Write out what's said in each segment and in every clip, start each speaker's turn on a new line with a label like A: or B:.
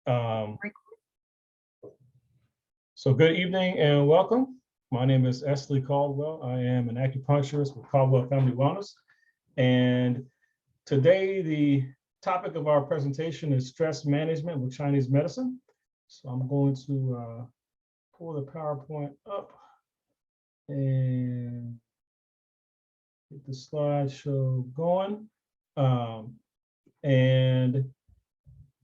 A: So good evening and welcome. My name is Esly Caldwell. I am an acupuncturist with Caldwell Family Wellness. And today the topic of our presentation is stress management with Chinese medicine. So I'm going to pull the PowerPoint up and get the slideshow going. And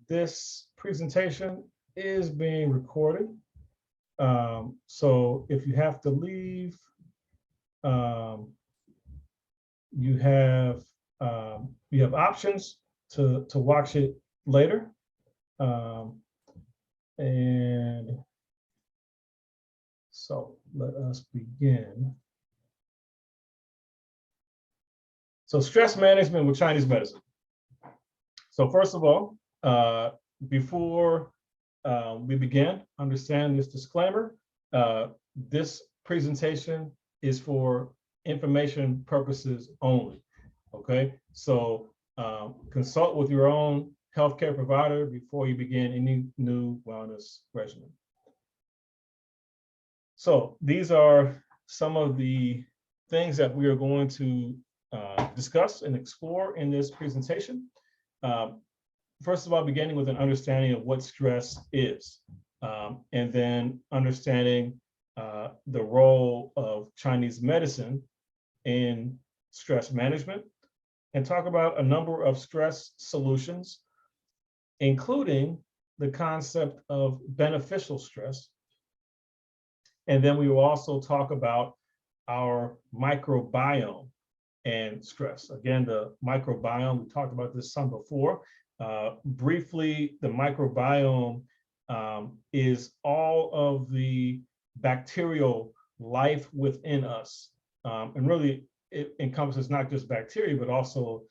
A: this presentation is being recorded. So if you have to leave, you have options to watch it later. And so let us begin. So stress management with Chinese medicine. So first of all, before we begin, understand this disclaimer. This presentation is for information purposes only, okay? So consult with your own healthcare provider before you begin any new wellness regimen. So these are some of the things that we are going to discuss and explore in this presentation. First of all, beginning with an understanding of what stress is, and then understanding the role of Chinese medicine in stress management, and talk about a number of stress solutions, including the concept of beneficial stress. And then we will also talk about our microbiome and stress. Again, the microbiome, we talked about this some before. Briefly, the microbiome is all of the bacterial life within us. And really, it encompasses not just bacteria, but also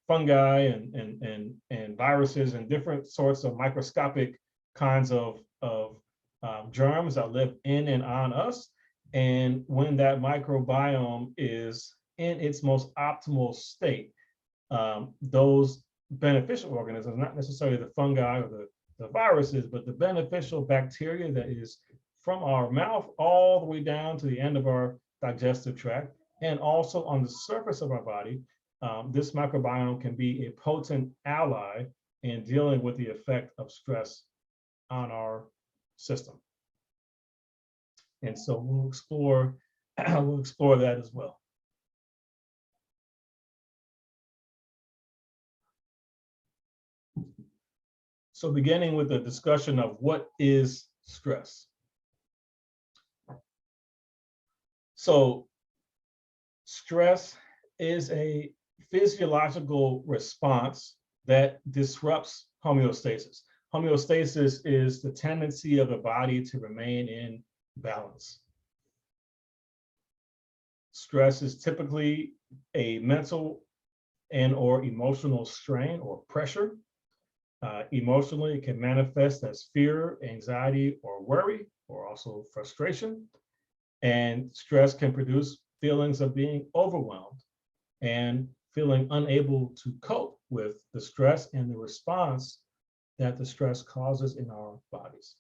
A: fungi and viruses and different sorts of microscopic kinds of germs that live in and on us. And when that microbiome is in its most optimal state, those beneficial organisms, not necessarily the fungi or the viruses, but the beneficial bacteria that is from our mouth all the way down to the end of our digestive tract, and also on the surface of our body, this microbiome can be a potent ally in dealing with the effect of stress on our system. And so we'll explore that as well. So beginning with the discussion of what is stress. So stress is a physiological response that disrupts homeostasis. Homeostasis is the tendency of the body to remain in balance. Stress is typically a mental and or emotional strain or pressure. Emotionally, it can manifest as fear, anxiety, or worry, or also frustration. And stress can produce feelings of being overwhelmed and feeling unable to cope with the stress and the response that the stress causes in our bodies.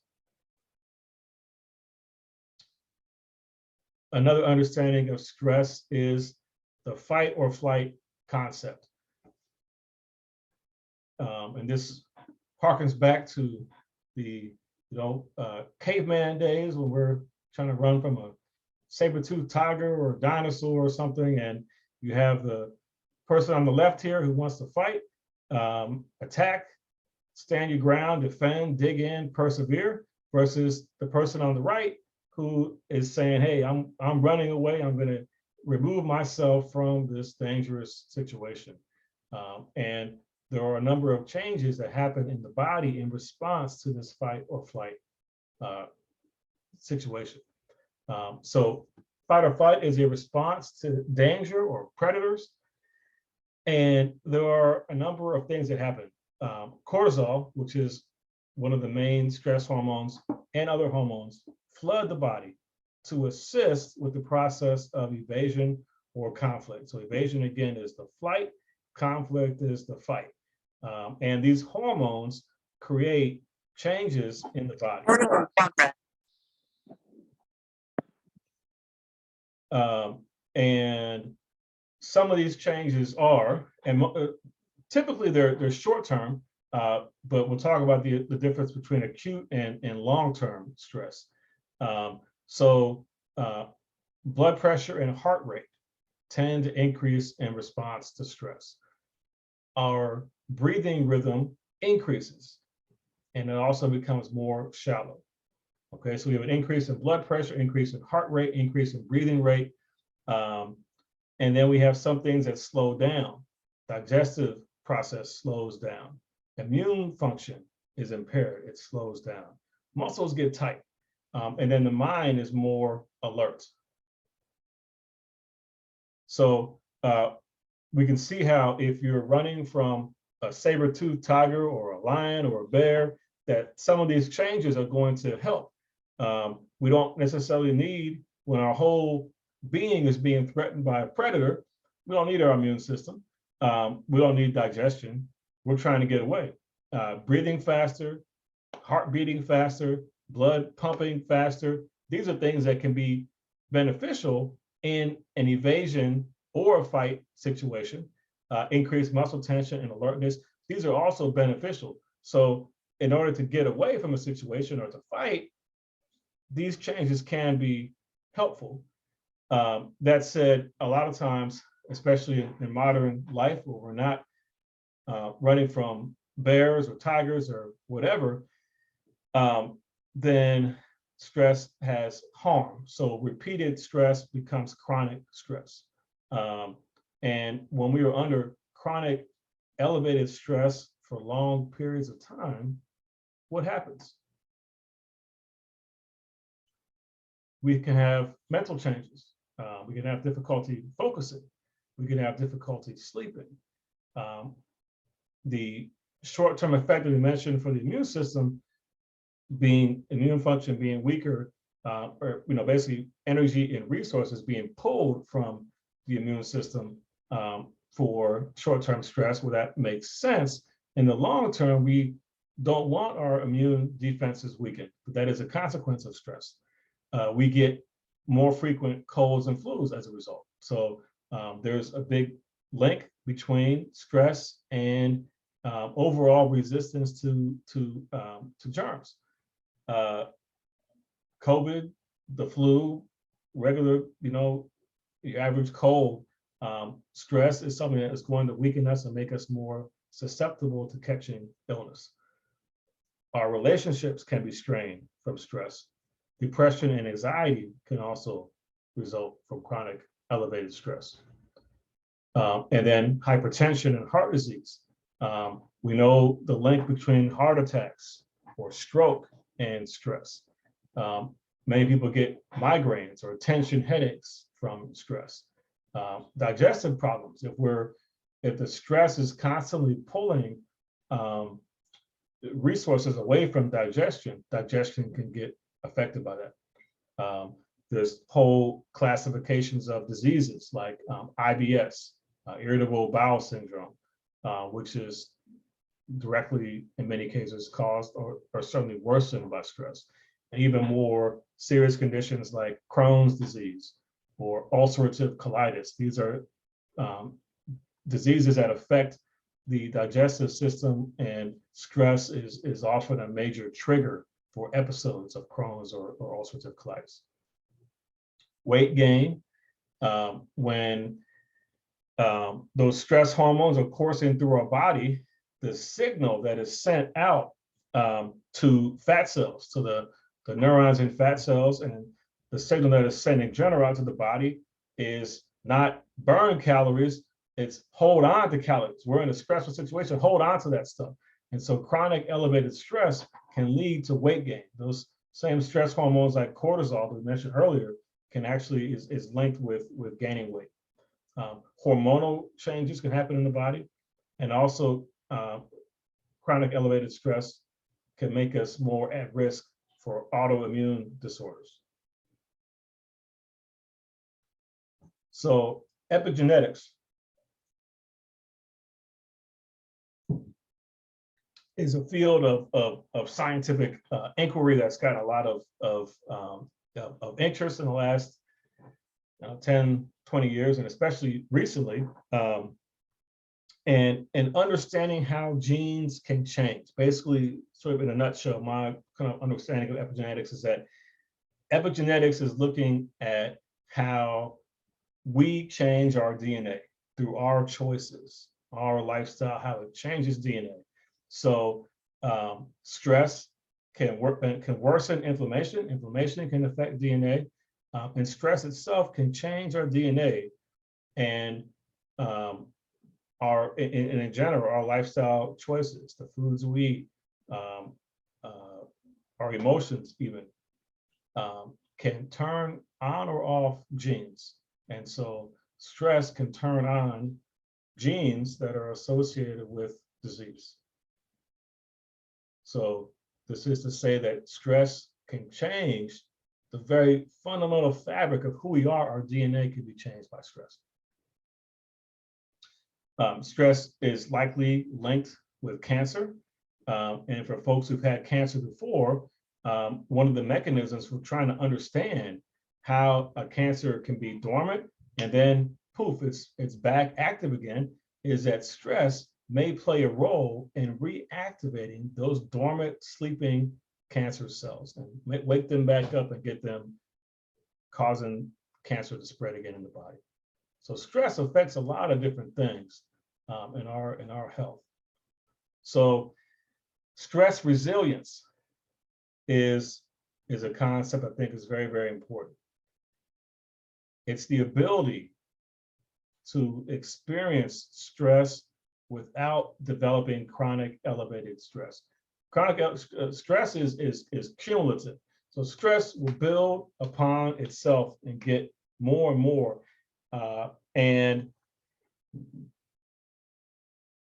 A: Another understanding of stress is the fight or flight concept. And this harkens back to the caveman days when we're trying to run from a saber-toothed tiger or a dinosaur or something, and you have the person on the left here who wants to fight, attack, stand your ground, defend, dig in, persevere, versus the person on the right who is saying, hey, I'm running away, I'm going to remove myself from this dangerous situation. And there are a number of changes that happen in the body in response to this fight or flight situation. So fight or flight is a response to danger or predators. And there are a number of things that happen. Cortisol, which is one of the main stress hormones, and other hormones flood the body to assist with the process of evasion or conflict. So evasion, again, is the flight, conflict is the fight. And these hormones create changes in the body. And some of these changes are, and typically they're short-term, but we'll talk about the difference between acute and long-term stress. So blood pressure and heart rate tend to increase in response to stress. Our breathing rhythm increases, and it also becomes more shallow. Okay, so we have an increase in blood pressure, increase in heart rate, increase in breathing rate. And then we have some things that slow down. Digestive process slows down. Immune function is impaired, it slows down. Muscles get tight. And then the mind is more alert. So we can see how if you're running from a saber-toothed tiger or a lion or a bear, that some of these changes are going to help. We don't necessarily need, when our whole being is being threatened by a predator, we don't need our immune system. We don't need digestion. We're trying to get away. Breathing faster, heart beating faster, blood pumping faster. These are things that can be beneficial in an evasion or a fight situation. Increased muscle tension and alertness. These are also beneficial. So in order to get away from a situation or to fight, these changes can be helpful. That said, a lot of times, especially in modern life where we're not running from bears or tigers or whatever, then stress has harm. So repeated stress becomes chronic stress. And when we are under chronic elevated stress for long periods of time, what happens? We can have mental changes. We can have difficulty focusing. We can have difficulty sleeping. The short-term effect that we mentioned for the immune system, being immune function being weaker, or basically energy and resources being pulled from the immune system for short-term stress, well, that makes sense. In the long term, we don't want our immune defenses weakened, but that is a consequence of stress. We get more frequent colds and flus as a result. So there's a big link between stress and overall resistance to germs. COVID, the flu, regular, your average cold, stress is something that is going to weaken us and make us more susceptible to catching illness. Our relationships can be strained from stress. Depression and anxiety can also result from chronic elevated stress. And then hypertension and heart disease. We know the link between heart attacks or stroke and stress. Many people get migraines or tension headaches from stress. Digestive problems. If the stress is constantly pulling resources away from digestion can get affected by that. There's whole classifications of diseases like IBS, irritable bowel syndrome, which is directly, in many cases, caused or certainly worsened by stress. And even more serious conditions like Crohn's disease or ulcerative colitis. These are diseases that affect the digestive system, and stress is often a major trigger for episodes of Crohn's or ulcerative colitis. Weight gain, when those stress hormones are coursing through our body, the signal that is sent out to fat cells, to the neurons in fat cells, and the signal that is sent in general out to the body is not burn calories, it's hold on to calories. We're in a stressful situation, hold on to that stuff. And so chronic elevated stress can lead to weight gain. Those same stress hormones like cortisol that we mentioned earlier can actually is linked with gaining weight. Hormonal changes can happen in the body, and also chronic elevated stress can make us more at risk for autoimmune disorders. So epigenetics. is a field of scientific inquiry that's got a lot of interest in the last 10, 20 years, and especially recently. And understanding how genes can change. Basically, sort of in a nutshell, my kind of understanding of epigenetics is that epigenetics is looking at how we change our DNA through our choices, our lifestyle, how it changes DNA. So stress can worsen inflammation. Inflammation can affect DNA, and stress itself can change our DNA, and in general, our lifestyle choices, the foods we eat, our emotions even, can turn on or off genes. And so stress can turn on genes that are associated with disease. So this is to say that stress can change the very fundamental fabric of who we are. Our DNA can be changed by stress. Stress is likely linked with cancer. And for folks who've had cancer before, one of the mechanisms for trying to understand how a cancer can be dormant and then poof, it's back active again, is that stress may play a role in reactivating those dormant, sleeping cancer cells and wake them back up and get them causing cancer to spread again in the body. So stress affects a lot of different things in our health. So stress resilience is a concept I think is very, very important. It's the ability to experience stress without developing chronic elevated stress. Chronic stress is cumulative. So stress will build upon itself and get more and more. And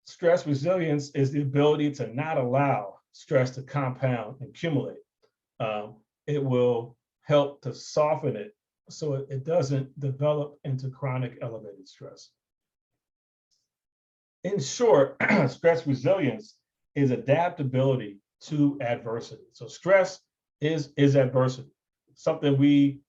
A: stress resilience is the ability to not allow stress to compound and accumulate. It will help to soften it so it doesn't develop into chronic elevated stress. In short, stress resilience is adaptability to adversity. So stress is adversity. Something we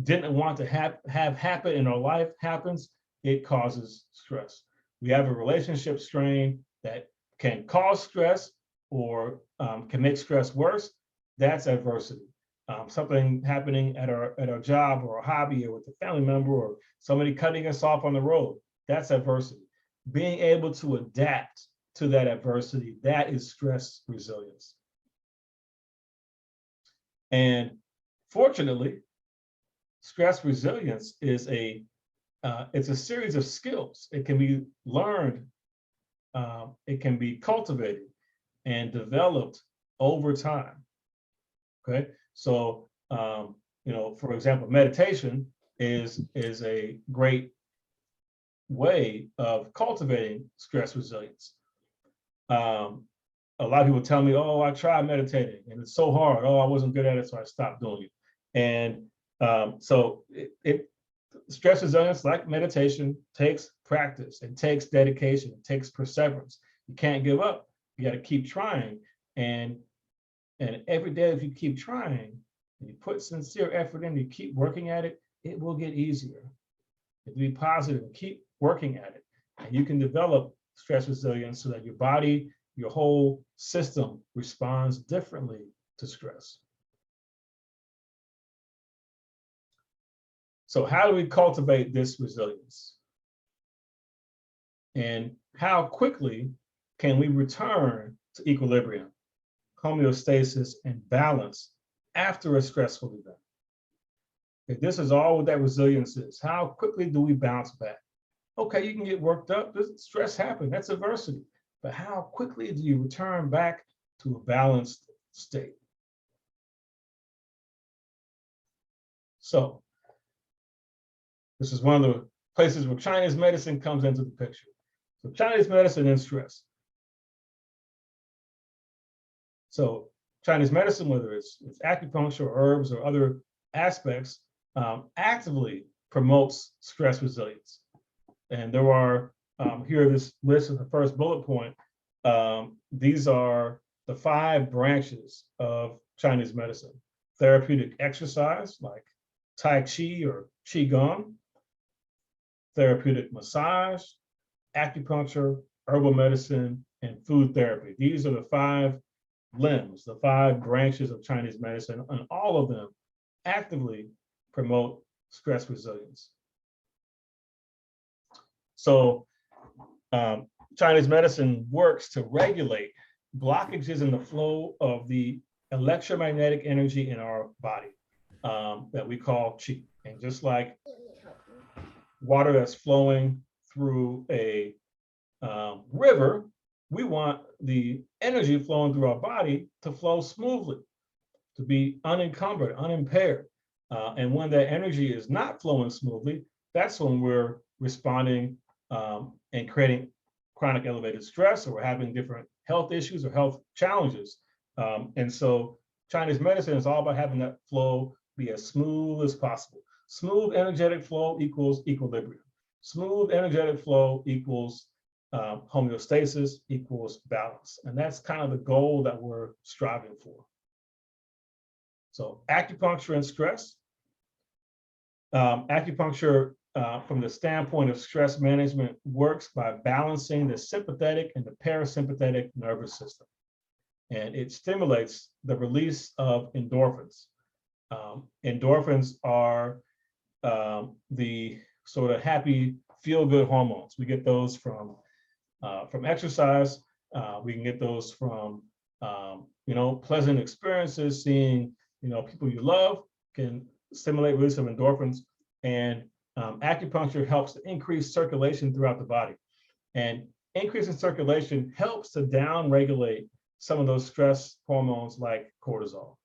A: didn't want to have happen in our life happens, it causes stress. We have a relationship strain that can cause stress or can make stress worse. That's adversity. Something happening at our job or a hobby or with a family member or somebody cutting us off on the road, that's adversity. Being able to adapt to that adversity, that is stress resilience. And fortunately, stress resilience is it's a series of skills. It can be learned, it can be cultivated and developed over time. Okay, so for example, meditation is a great way of cultivating stress resilience. A lot of people tell me, oh, I tried meditating and it's so hard. Oh, I wasn't good at it, so I stopped doing it. And so stress resilience, like meditation, takes practice, it takes dedication, it takes perseverance. You can't give up. You got to keep trying. And every day, if you keep trying, and you put sincere effort in, you keep working at it, it will get easier. If you be positive and keep working at it, and you can develop stress resilience so that your body, your whole system responds differently to stress. So how do we cultivate this resilience? And how quickly can we return to equilibrium, homeostasis, and balance after a stressful event? Okay, this is all what that resilience is. How quickly do we bounce back? Okay, you can get worked up. Stress happens. That's adversity. But how quickly do you return back to a balanced state? So this is one of the places where Chinese medicine comes into the picture. So Chinese medicine and stress. So Chinese medicine, whether it's acupuncture, or herbs, or other aspects, actively promotes stress resilience. And there are, here this list of the first bullet point, These are the 5 branches of Chinese medicine: therapeutic exercise like Tai Chi or Qigong, therapeutic massage, acupuncture, herbal medicine, and food therapy. These are the 5 limbs, the 5 branches of Chinese medicine, and all of them actively promote stress resilience. So Chinese medicine works to regulate blockages in the flow of the electromagnetic energy in our body that we call qi. And just like water that's flowing through a river, we want the energy flowing through our body to flow smoothly, to be unencumbered, unimpaired. And when that energy is not flowing smoothly, that's when we're responding and creating chronic elevated stress, or we're having different health issues or health challenges. And so Chinese medicine is all about having that flow be as smooth as possible. Smooth energetic flow equals equilibrium. Smooth energetic flow equals homeostasis, equals balance. And that's kind of the goal that we're striving for. So acupuncture and stress. Acupuncture, from the standpoint of stress management, works by balancing the sympathetic and the parasympathetic nervous system. And it stimulates the release of endorphins. Endorphins are the sort of happy, feel-good hormones. We get those from exercise. We can get those from pleasant experiences. Seeing people you love can stimulate release of endorphins, and acupuncture helps to increase circulation throughout the body. And increasing circulation helps to down-regulate some of those stress hormones like cortisol.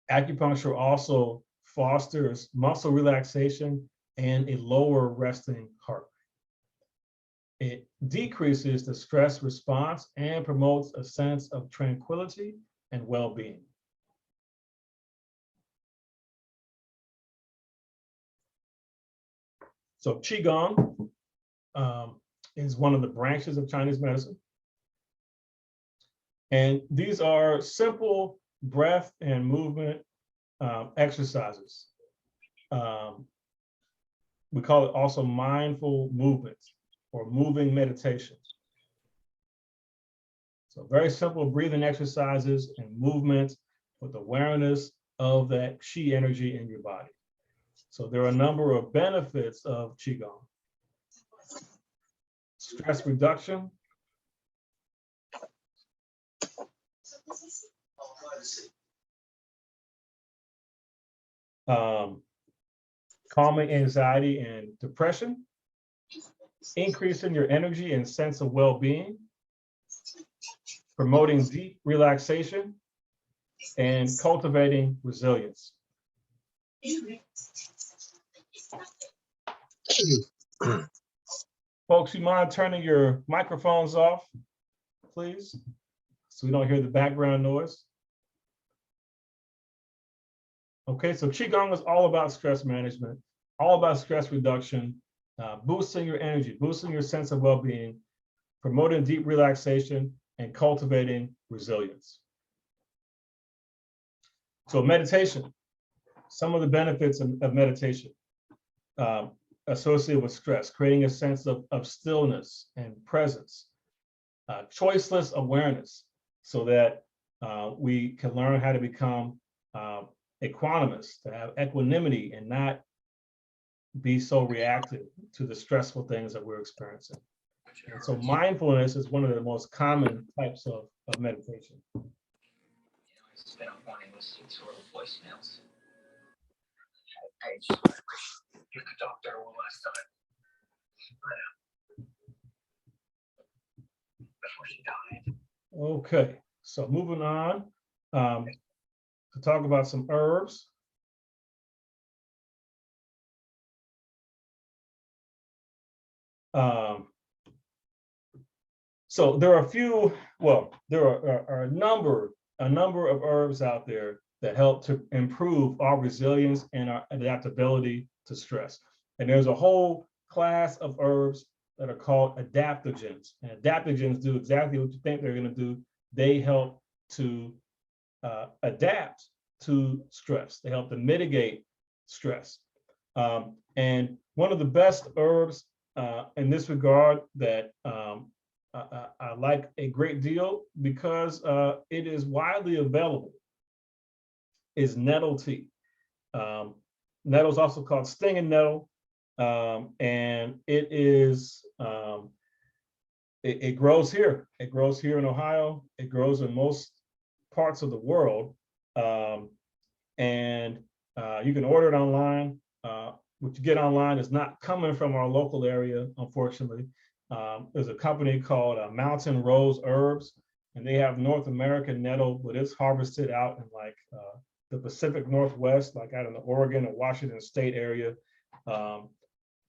A: Acupuncture also fosters muscle relaxation and a lower resting heart rate. It decreases the stress response and promotes a sense of tranquility and well-being. So Qigong is one of the branches of Chinese medicine. And these are simple breath and movement exercises. We call it also mindful movements or moving meditation. So very simple breathing exercises and movements with awareness of that qi energy in your body. So there are a number of benefits of Qigong. Stress reduction. Calming anxiety and depression. Increasing your energy and sense of well-being. Promoting deep relaxation and cultivating resilience. Folks, you mind turning your microphones off, please, so we don't hear the background noise? Okay, so Qigong is all about stress management, all about stress reduction, boosting your energy, boosting your sense of well-being, promoting deep relaxation, and cultivating resilience. So meditation, some of the benefits of meditation associated with stress: creating a sense of stillness and presence, choiceless awareness, so that we can learn how to become equanimous, to have equanimity and not be so reactive to the stressful things that we're experiencing. And so mindfulness is one of the most common types of meditation.
B: It's been a morning listening to her voicemails. I just wish you could talk to her one last time. Before she died.
A: Okay, so moving on to talk about some herbs. So there are a number of herbs out there that help to improve our resilience and our adaptability to stress. And there's a whole class of herbs that are called adaptogens. And adaptogens do exactly what you think they're going to do. They help to adapt to stress. They help to mitigate stress. And one of the best herbs in this regard that I like a great deal because it is widely available is nettle tea. Nettle is also called stinging nettle, and it is it grows here. It grows here in Ohio. It grows in most parts of the world, and you can order it online. What you get online is not coming from our local area, unfortunately. There's a company called Mountain Rose Herbs, and they have North American nettle, but it's harvested out in like the Pacific Northwest, like out in the Oregon and Washington State area.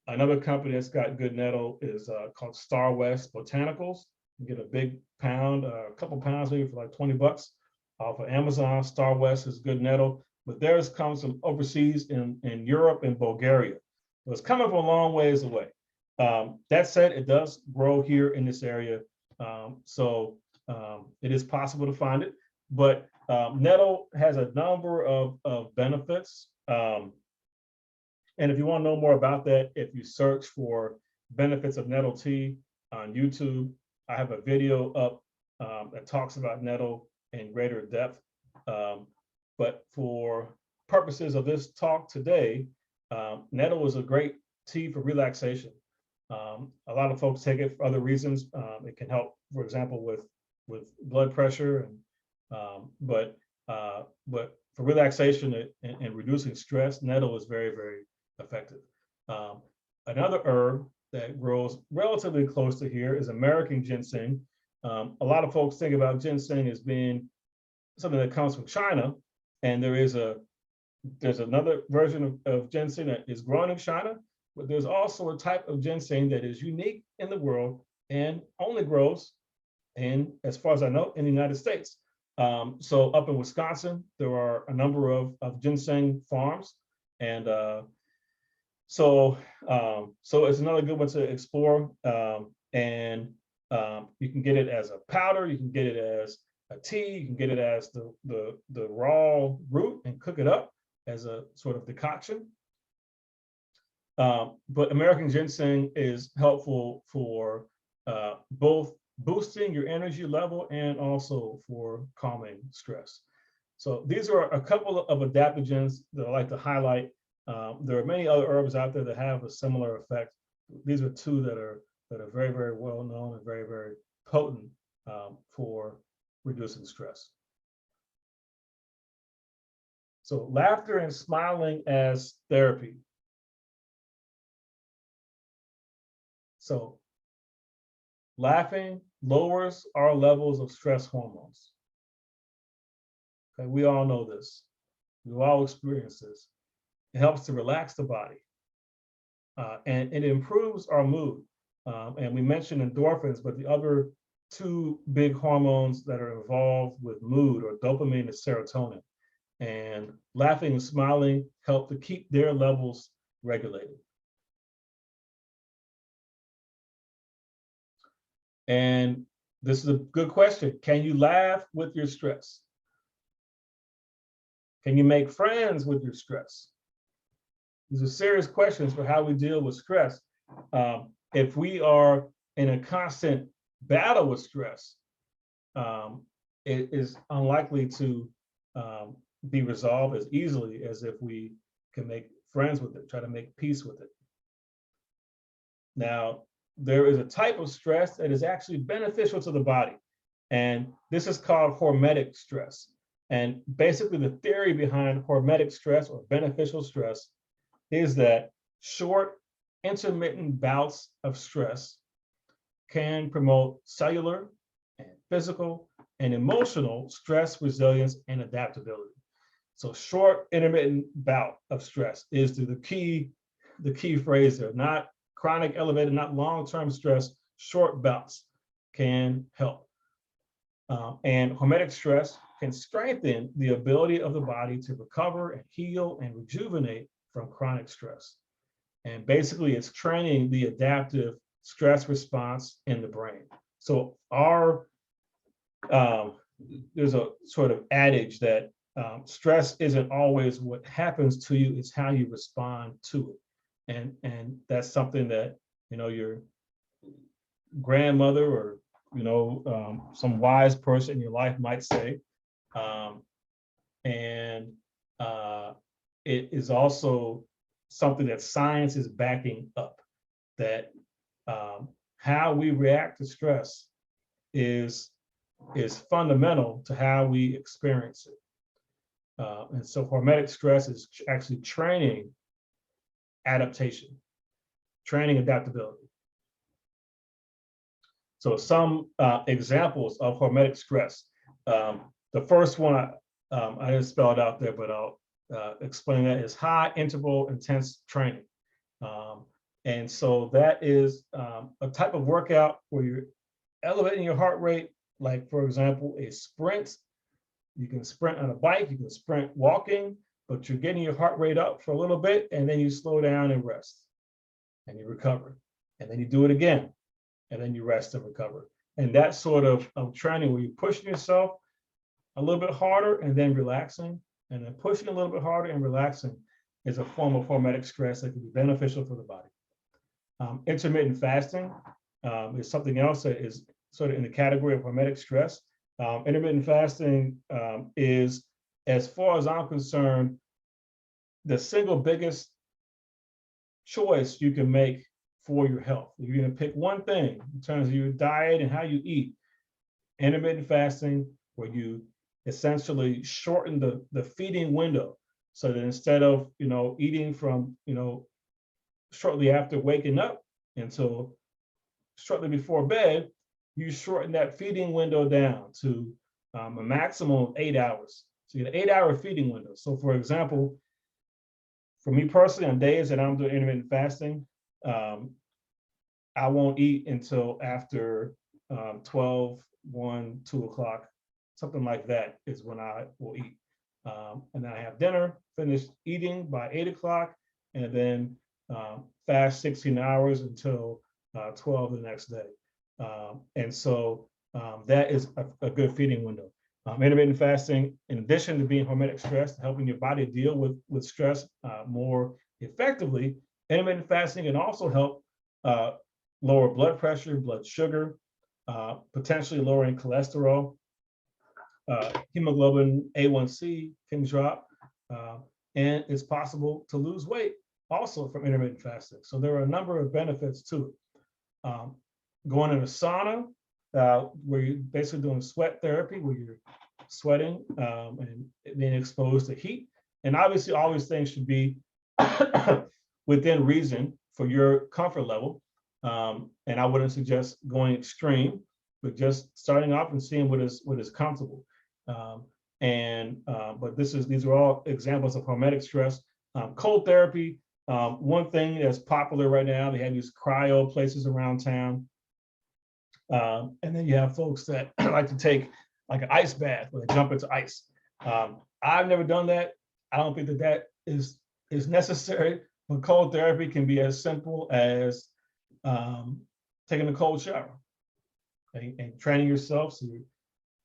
A: Another company that's got good nettle is called Star West Botanicals. You get a big pound, a couple pounds maybe for like 20 bucks off of Amazon. Star West is good nettle, but theirs comes from overseas in Europe and Bulgaria. So it's coming from a long ways away. That said, it does grow here in this area. So it is possible to find it, but nettle has a number of benefits. And if you want to know more about that, if you search for benefits of nettle tea on YouTube, I have a video up that talks about nettle in greater depth. But for purposes of this talk today, nettle is a great tea for relaxation. A lot of folks take it for other reasons. It can help, for example, with blood pressure, but for relaxation and reducing stress, nettle is very, very effective. Another herb that grows relatively close to here is American ginseng. A lot of folks think about ginseng as being something that comes from China, and there's another version of ginseng that is grown in China, but there's also a type of ginseng that is unique in the world and only grows in, as far as I know, in the United States. So up in Wisconsin, there are a number of ginseng farms, and so it's another good one to explore. And you can get it as a powder, you can get it as a tea, you can get it as the raw root and cook it up as a sort of decoction. But American ginseng is helpful for both boosting your energy level and also for calming stress. So these are a couple of adaptogens that I like to highlight. There are many other herbs out there that have a similar effect. These are two that are very, very well known and very, very potent for reducing stress. So laughter and smiling as therapy. So laughing lowers our levels of stress hormones. Okay, we all know this. We've all experienced this. It helps to relax the body, and it improves our mood. And we mentioned endorphins, but the other two big hormones that are involved with mood are dopamine and serotonin. And laughing and smiling help to keep their levels regulated. And this is a good question. Can you laugh with your stress? Can you make friends with your stress? These are serious questions for how we deal with stress. If we are in a constant battle with stress, it is unlikely to be resolved as easily as if we can make friends with it, try to make peace with it. Now, there is a type of stress that is actually beneficial to the body, and this is called hormetic stress. And basically the theory behind hormetic stress or beneficial stress is that short, intermittent bouts of stress can promote cellular and physical and emotional stress resilience and adaptability. So short, intermittent bout of stress is the key phrase there. Not chronic, elevated, not long-term stress. Short bouts can help. And hormetic stress can strengthen the ability of the body to recover and heal and rejuvenate from chronic stress. And basically it's training the adaptive stress response in the brain. So there's a sort of adage that stress isn't always what happens to you, it's how you respond to it. And that's something that, your grandmother or, some wise person in your life might say. And it is also something that science is backing up, that how we react to stress is fundamental to how we experience it. And so hormetic stress is actually training adaptation, training adaptability. So some examples of hormetic stress. The first one, I didn't spell it out there, but I'll explain that, is high interval intense training. And so that is a type of workout where you're elevating your heart rate, like for example, a sprint. You can sprint on a bike, you can sprint walking, but you're getting your heart rate up for a little bit, and then you slow down and rest, and you recover. And then you do it again, and then you rest and recover. And that sort of training where you're pushing yourself a little bit harder and then relaxing, and then pushing a little bit harder and relaxing, is a form of hormetic stress that can be beneficial for the body. Intermittent fasting is something else that is sort of in the category of hormetic stress. Intermittent fasting is, as far as I'm concerned, the single biggest choice you can make for your health. If you're going to pick one thing in terms of your diet and how you eat, intermittent fasting, where you essentially shorten the feeding window, so that instead of eating from shortly after waking up until shortly before bed, you shorten that feeding window down to a maximum of 8 hours. So you get an 8-hour feeding window. So for example, for me personally, on days that I'm doing intermittent fasting, I won't eat until after 12, 1, 2 o'clock, something like that is when I will eat. And then I have dinner, finish eating by 8 o'clock, and then fast 16 hours until 12 the next day. And so that is a good feeding window. Intermittent fasting, in addition to being hormetic stress, helping your body deal with stress more effectively, intermittent fasting can also help lower blood pressure, blood sugar, potentially lowering cholesterol. Hemoglobin A1C can drop, and it's possible to lose weight also from intermittent fasting. So there are a number of benefits to it. Going in a sauna, where you're basically doing sweat therapy, where you're sweating and being exposed to heat. And obviously all these things should be within reason for your comfort level. And I wouldn't suggest going extreme, but just starting off and seeing what is comfortable. But these are all examples of hormetic stress. Cold therapy, one thing that's popular right now, they have these cryo places around town. And then you have folks that like to take like an ice bath where they jump into ice. I've never done that. I don't think that is necessary, but cold therapy can be as simple as taking a cold shower and training yourself, so you're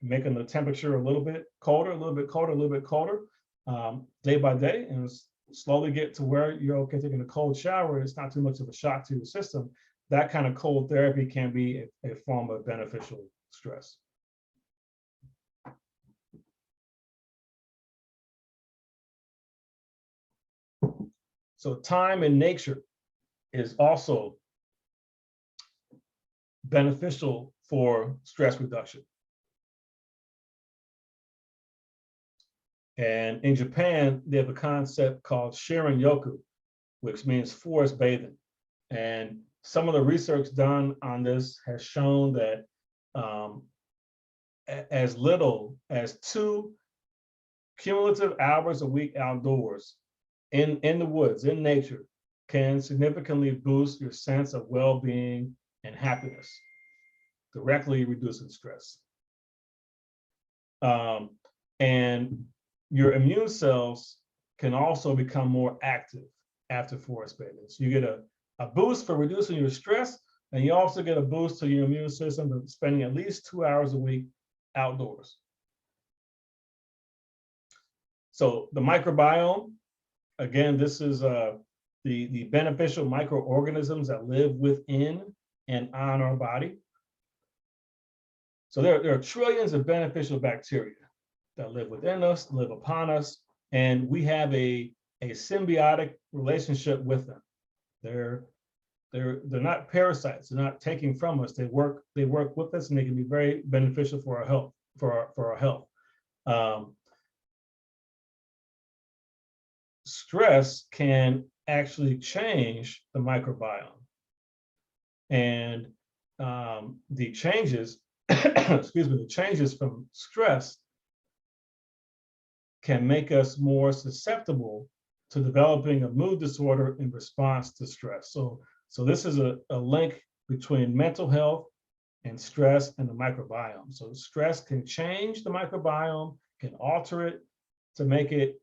A: making the temperature a little bit colder, a little bit colder, a little bit colder, day by day, and slowly get to where you're okay taking a cold shower. It's not too much of a shock to your system. That kind of cold therapy can be a form of beneficial stress. So time in nature is also beneficial for stress reduction. And in Japan, they have a concept called Shirin Yoku, which means forest bathing. And some of the research done on this has shown that as little as 2 cumulative hours a week outdoors in the woods, in nature, can significantly boost your sense of well-being and happiness, directly reducing stress. And your immune cells can also become more active. after forest bathing. So you get a boost for reducing your stress, and you also get a boost to your immune system for spending at least 2 hours a week outdoors. So the microbiome, again, this is the beneficial microorganisms that live within and on our body. So there are trillions of beneficial bacteria that live within us, live upon us, and we have a symbiotic relationship with them. They're not parasites. They're not taking from us. They work with us, and they can be very beneficial for our health. For our health. Stress can actually change the microbiome, and the changes, excuse me, the changes from stress can make us more susceptible to developing a mood disorder in response to stress. So this is a link between mental health and stress and the microbiome. So stress can change the microbiome, can alter it to make it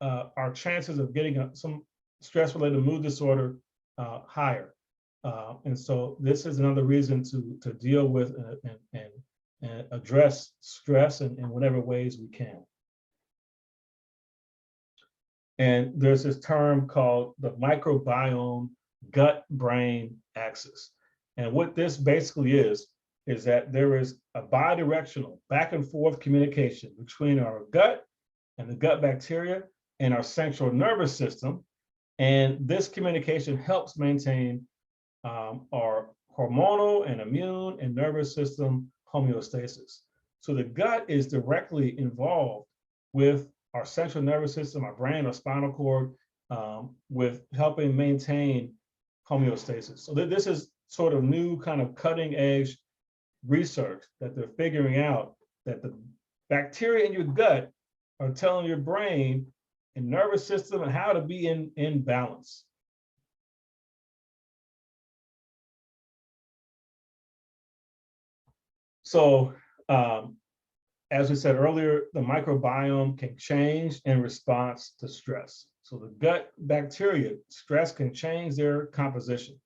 A: our chances of getting some stress-related mood disorder higher. And so this is another reason to deal with and address stress in whatever ways we can. And there's this term called the microbiome gut-brain axis. And what this basically is that there is a bidirectional back and forth communication between our gut and the gut bacteria and our central nervous system. And this communication helps maintain our hormonal and immune and nervous system homeostasis. So the gut is directly involved with our central nervous system, our brain, our spinal cord, with helping maintain homeostasis. So this is sort of new kind of cutting edge research that they're figuring out that the bacteria in your gut are telling your brain and nervous system and how to be in balance. So as we said earlier, the microbiome can change in response to stress. So the gut bacteria, stress can change their composition.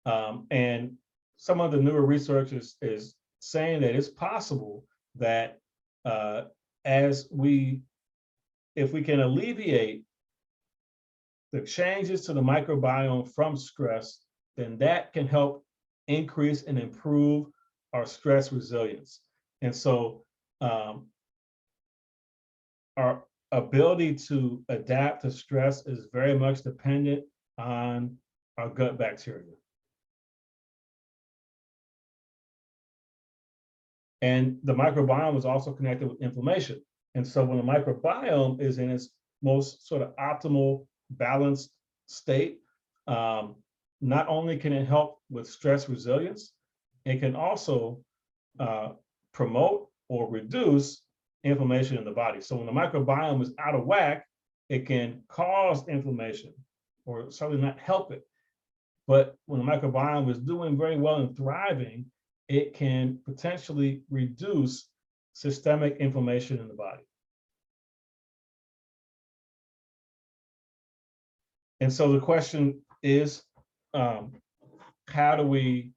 A: And some of the newer research is saying that it's possible that if we can alleviate the changes to the microbiome from stress, then that can help increase and improve our stress resilience. And so our ability to adapt to stress is very much dependent on our gut bacteria. And the microbiome is also connected with inflammation. And so when the microbiome is in its most sort of optimal balanced state, not only can it help with stress resilience, it can also promote or reduce inflammation in the body. So when the microbiome is out of whack, it can cause inflammation or certainly not help it. But when the microbiome is doing very well and thriving, it can potentially reduce systemic inflammation in the body. And so the question is, how do we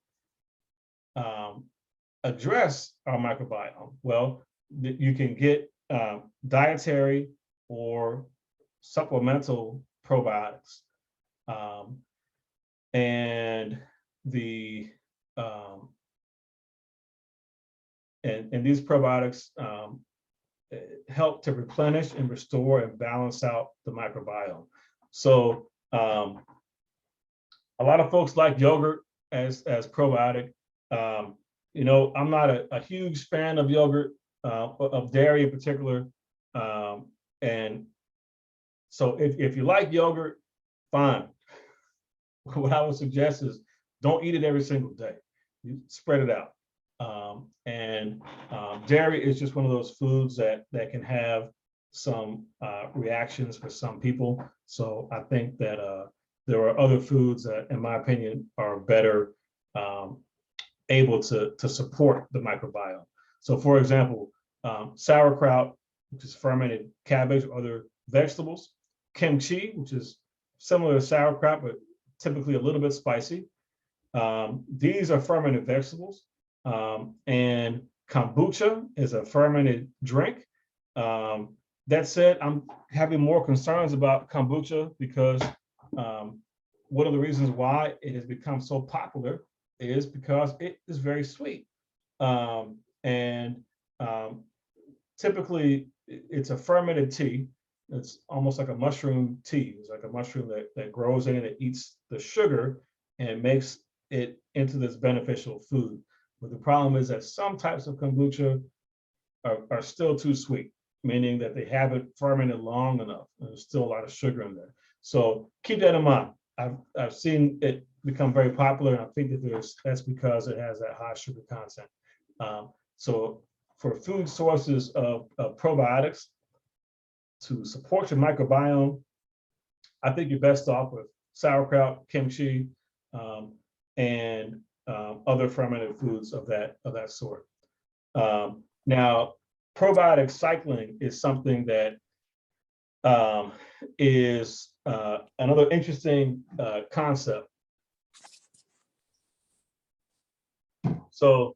A: address our microbiome? Well, you can get dietary or supplemental probiotics. And these probiotics help to replenish and restore and balance out the microbiome. So a lot of folks like yogurt as probiotic. You know, I'm not a huge fan of yogurt, of dairy in particular. And so if you like yogurt, fine. What I would suggest is don't eat it every single day. You spread it out. Dairy is just one of those foods that can have some reactions for some people. So I think that there are other foods that, in my opinion, are better able to support the microbiome. So for example, sauerkraut, which is fermented cabbage or other vegetables, kimchi, which is similar to sauerkraut, but typically a little bit spicy. These are fermented vegetables, and kombucha is a fermented drink. That said, I'm having more concerns about kombucha because one of the reasons why it has become so popular is because it is very sweet. And typically it's a fermented tea. It's almost like a mushroom tea. It's like a mushroom that grows in it, it eats the sugar and makes it into this beneficial food. But the problem is that some types of kombucha are still too sweet, meaning that they haven't fermented long enough. And there's still a lot of sugar in there. So keep that in mind. I've seen it become very popular, and I think that that's because it has that high sugar content. So for food sources of probiotics to support your microbiome, I think you're best off with sauerkraut, kimchi, and other fermented foods of that sort. Now, probiotic cycling is something that is another interesting concept. So,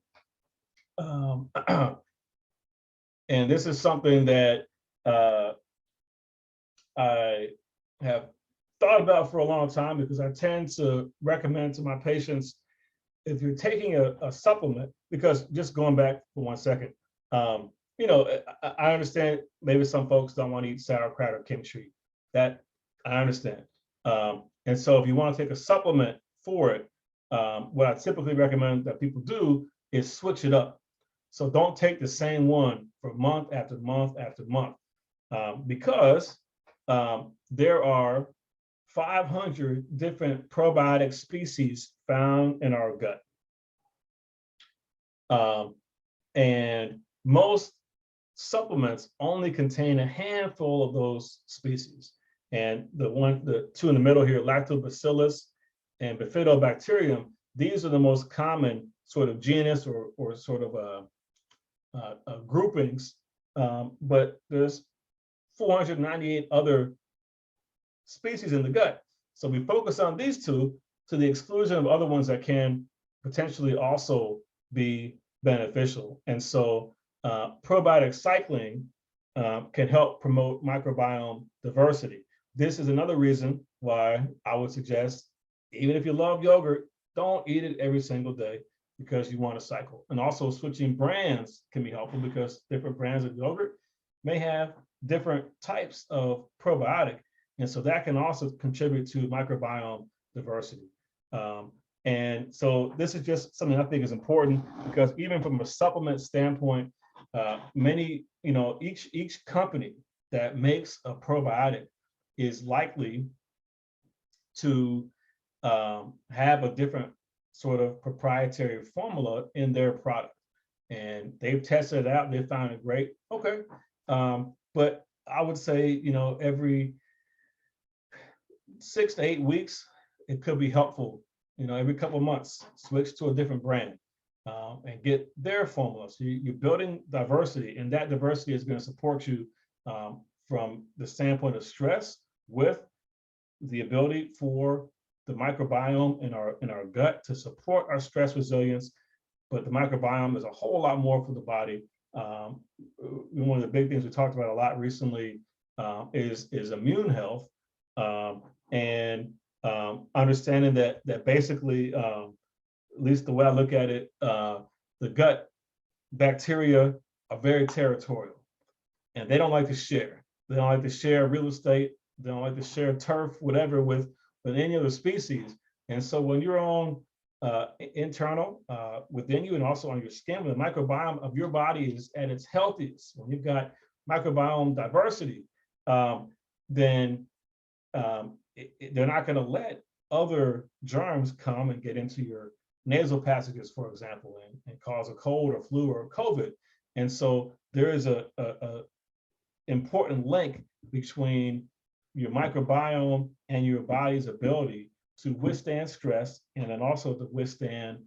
A: and this is something that I have thought about for a long time, because I tend to recommend to my patients, if you're taking a supplement, because just going back for 1 second, I understand maybe some folks don't want to eat sauerkraut or kimchi. That I understand. And so if you want to take a supplement for it, what I typically recommend that people do is switch it up. So don't take the same one for month after month after month, because there are 500 different probiotic species found in our gut. And most supplements only contain a handful of those species. And the two in the middle here, lactobacillus and bifidobacterium, these are the most common sort of genus or sort of groupings. But there's 498 other species in the gut. So we focus on these two to the exclusion of other ones that can potentially also be beneficial. And so probiotic cycling can help promote microbiome diversity. This is another reason why I would suggest, even if you love yogurt, don't eat it every single day, because you want to cycle. And also switching brands can be helpful, because different brands of yogurt may have different types of probiotic. And so that can also contribute to microbiome diversity. And so this is just something I think is important, because even from a supplement standpoint, many, each company that makes a probiotic is likely to have a different sort of proprietary formula in their product. And they've tested it out, they found it great. Okay. But I would say, every 6 to 8 weeks, it could be helpful, every couple of months, switch to a different brand and get their formula. So you're building diversity, and that diversity is going to support you from the standpoint of stress, with the ability for the microbiome in our gut to support our stress resilience. But the microbiome is a whole lot more for the body. One of the big things we talked about a lot recently is immune health, and understanding that basically, at least the way I look at it, the gut bacteria are very territorial, and they don't like to share. They don't like to share real estate. They don't like to share turf, whatever, with any other species. And so when you're on internal within you, and also on your skin, when the microbiome of your body is at its healthiest, when you've got microbiome diversity, then they're not going to let other germs come and get into your nasal passages, for example, and cause a cold or flu or COVID. And so there is a important link between your microbiome and your body's ability to withstand stress, and then also to withstand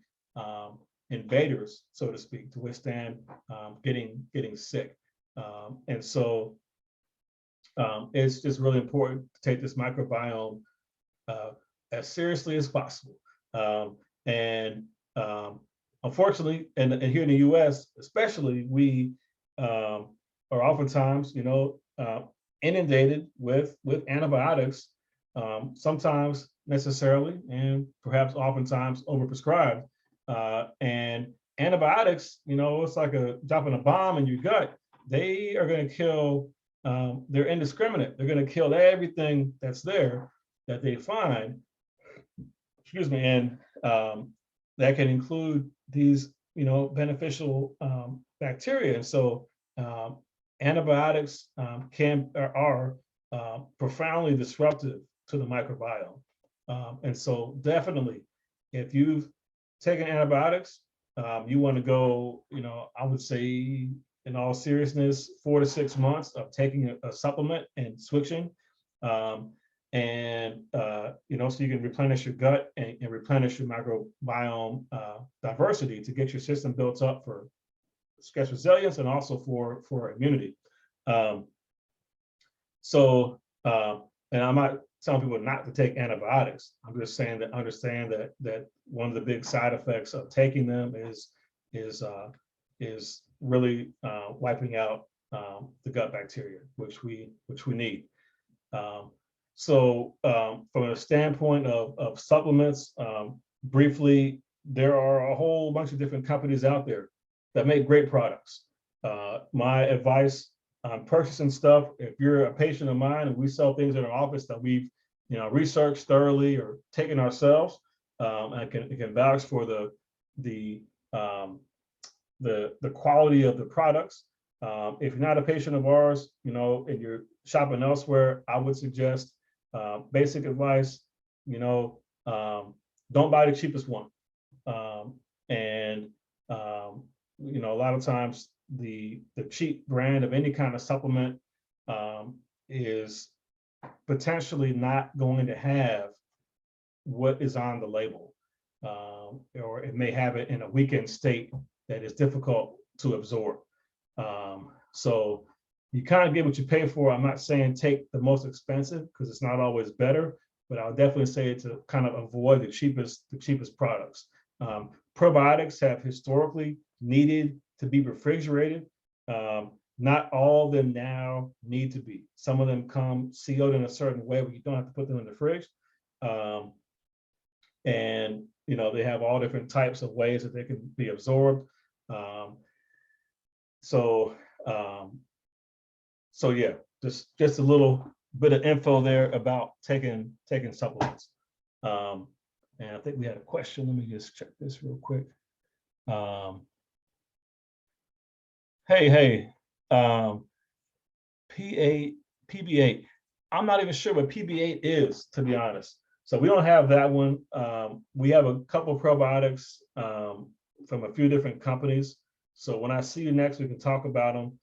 A: invaders, so to speak, to withstand getting sick. And so it's just really important to take this microbiome as seriously as possible. And unfortunately, and here in the U.S. especially, we are oftentimes, inundated with antibiotics, sometimes necessarily, and perhaps oftentimes overprescribed. And antibiotics, it's like dropping a bomb in your gut. They are going to kill. They're indiscriminate. They're going to kill everything that's there that they find. Excuse me, and that can include these, beneficial bacteria. And so antibiotics are profoundly disruptive to the microbiome. And so definitely, if you've taken antibiotics, you want to go, I would say, in all seriousness, 4 to 6 months of taking a supplement and switching. So you can replenish your gut and replenish your microbiome diversity to get your system built up for stress resilience and also for immunity. And I'm not telling people not to take antibiotics. I'm just saying that understand that one of the big side effects of taking them is really wiping out the gut bacteria, which we need. From a standpoint of supplements, briefly, there are a whole bunch of different companies out there that make great products. My advice on purchasing stuff, if you're a patient of mine and we sell things in our office that we've researched thoroughly or taken ourselves, I can vouch for the quality of the products. If you're not a patient of ours, and you're shopping elsewhere, I would suggest basic advice, don't buy the cheapest one. A lot of times the cheap brand of any kind of supplement is potentially not going to have what is on the label, or it may have it in a weakened state that is difficult to absorb. So you kind of get what you pay for. I'm not saying take the most expensive because it's not always better, but I'll definitely say to kind of avoid the cheapest products. Probiotics have historically needed to be refrigerated. Not all of them now need to be. Some of them come sealed in a certain way where you don't have to put them in the fridge. They have all different types of ways that they can be absorbed. So yeah, just a little bit of info there about taking supplements. And I think we had a question. Let me just check this real quick. Hey, PB8. I'm not even sure what PB8 is, to be honest. So we don't have that one. We have a couple of probiotics from a few different companies. So when I see you next, we can talk about them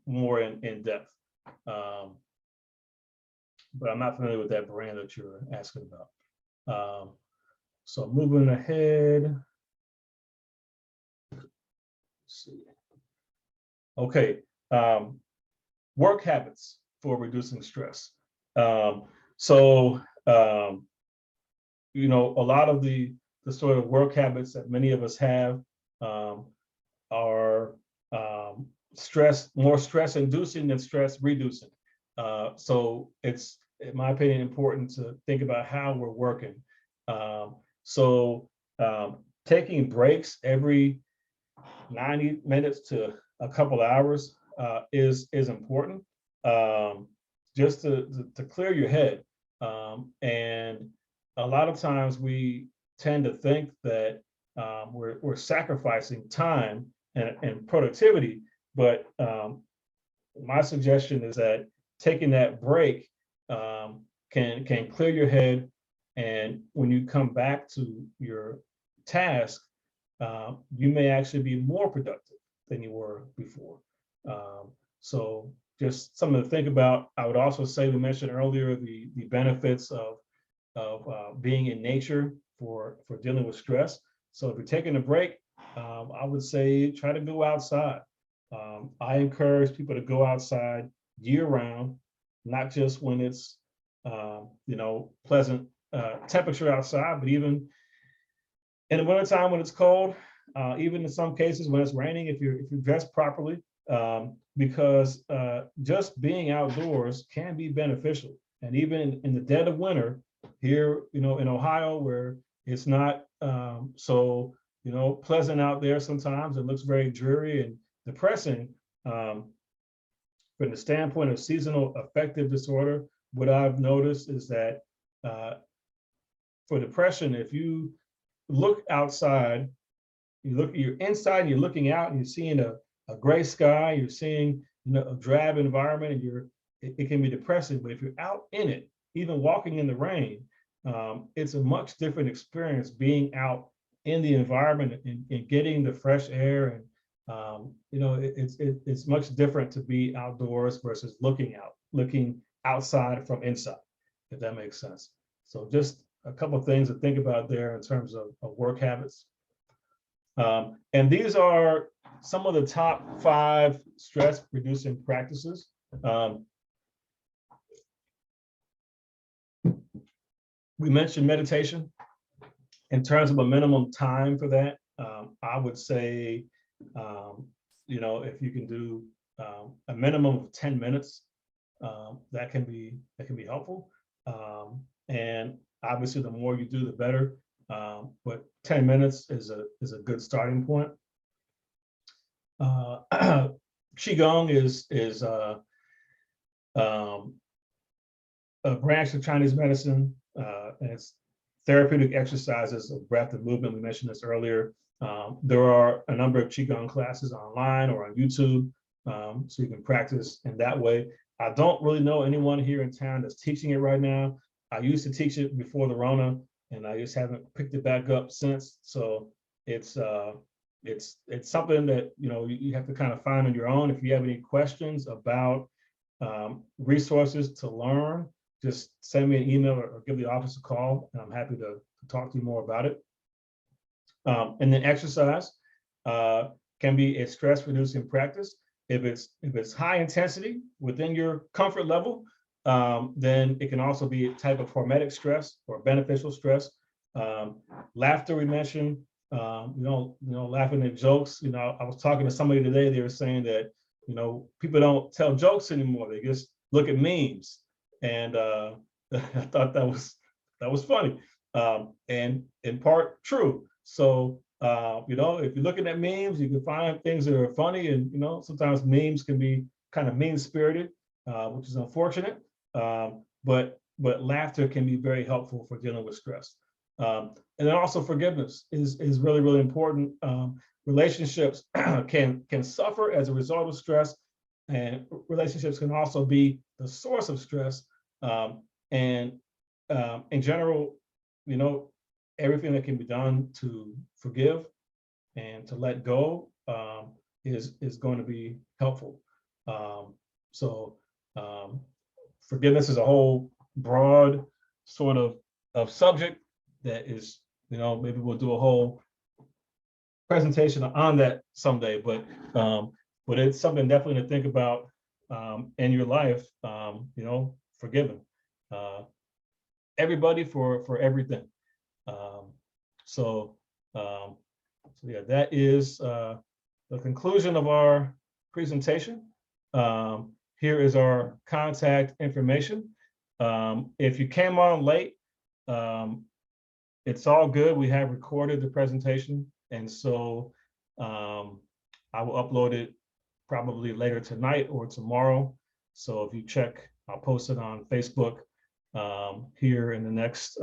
A: more in depth. But I'm not familiar with that brand that you're asking about. So moving ahead. Let's see. Okay, work habits for reducing stress. A lot of the sort of work habits that many of us have are more stress inducing than stress reducing. So it's, in my opinion, important to think about how we're working. Taking breaks every 90 minutes to a couple hours is important, just to clear your head. And a lot of times we tend to think that we're sacrificing time and productivity, but my suggestion is that taking that break can clear your head, and when you come back to your task, you may actually be more productive than you were before. So just something to think about. I would also say, we mentioned earlier the benefits of being in nature for dealing with stress. So if you're taking a break, I would say try to go outside. I encourage people to go outside year round, not just when it's pleasant temperature outside, but even in the wintertime when it's cold, even in some cases when it's raining, if you're dressed properly, because just being outdoors can be beneficial. And even in the dead of winter here, in Ohio, where it's not so pleasant out there sometimes, it looks very dreary and depressing. From the standpoint of seasonal affective disorder, what I've noticed is that for depression, if you look outside, you're inside and you're looking out and you're seeing a gray sky, you're seeing a drab environment, and it can be depressing. But if you're out in it, even walking in the rain, it's a much different experience being out in the environment and getting the fresh air. And it's much different to be outdoors versus looking outside from inside, if that makes sense. So just a couple of things to think about there in terms of work habits. And these are some of the top 5 stress reducing practices. We mentioned meditation. In terms of a minimum time for that, I would say, if you can do a minimum of 10 minutes, that can be helpful. And obviously, the more you do, the better. But 10 minutes is a good starting point. Qigong is a branch of Chinese medicine, and it's therapeutic exercises of breath and movement. We mentioned this earlier. There are a number of Qigong classes online or on YouTube, so you can practice in that way. I don't really know anyone here in town that's teaching it right now. I used to teach it before the Rona, and I just haven't picked it back up since. So it's something that you have to kind of find on your own. If you have any questions about resources to learn, just send me an email or give the office a call, and I'm happy to talk to you more about it. And then exercise can be a stress-reducing practice. If it's high intensity within your comfort level, then it can also be a type of hormetic stress or beneficial stress. Laughter we mentioned, laughing at jokes. I was talking to somebody today. They were saying that people don't tell jokes anymore. They just look at memes, and I thought that was funny, and in part true. So if you're looking at memes, you can find things that are funny, and sometimes memes can be kind of mean-spirited, which is unfortunate. But laughter can be very helpful for dealing with stress. And then also forgiveness is really, really important. Relationships can suffer as a result of stress, and relationships can also be the source of stress. And in general, everything that can be done to forgive and to let go is going to be helpful. So forgiveness is a whole broad sort of subject that is, maybe we'll do a whole presentation on that someday, but it's something definitely to think about in your life, forgiving everybody for everything. So yeah, that is the conclusion of our presentation. Here is our contact information. If you came on late, it's all good. We have recorded the presentation, and so I will upload it probably later tonight or tomorrow. So if you check, I'll post it on Facebook here in the next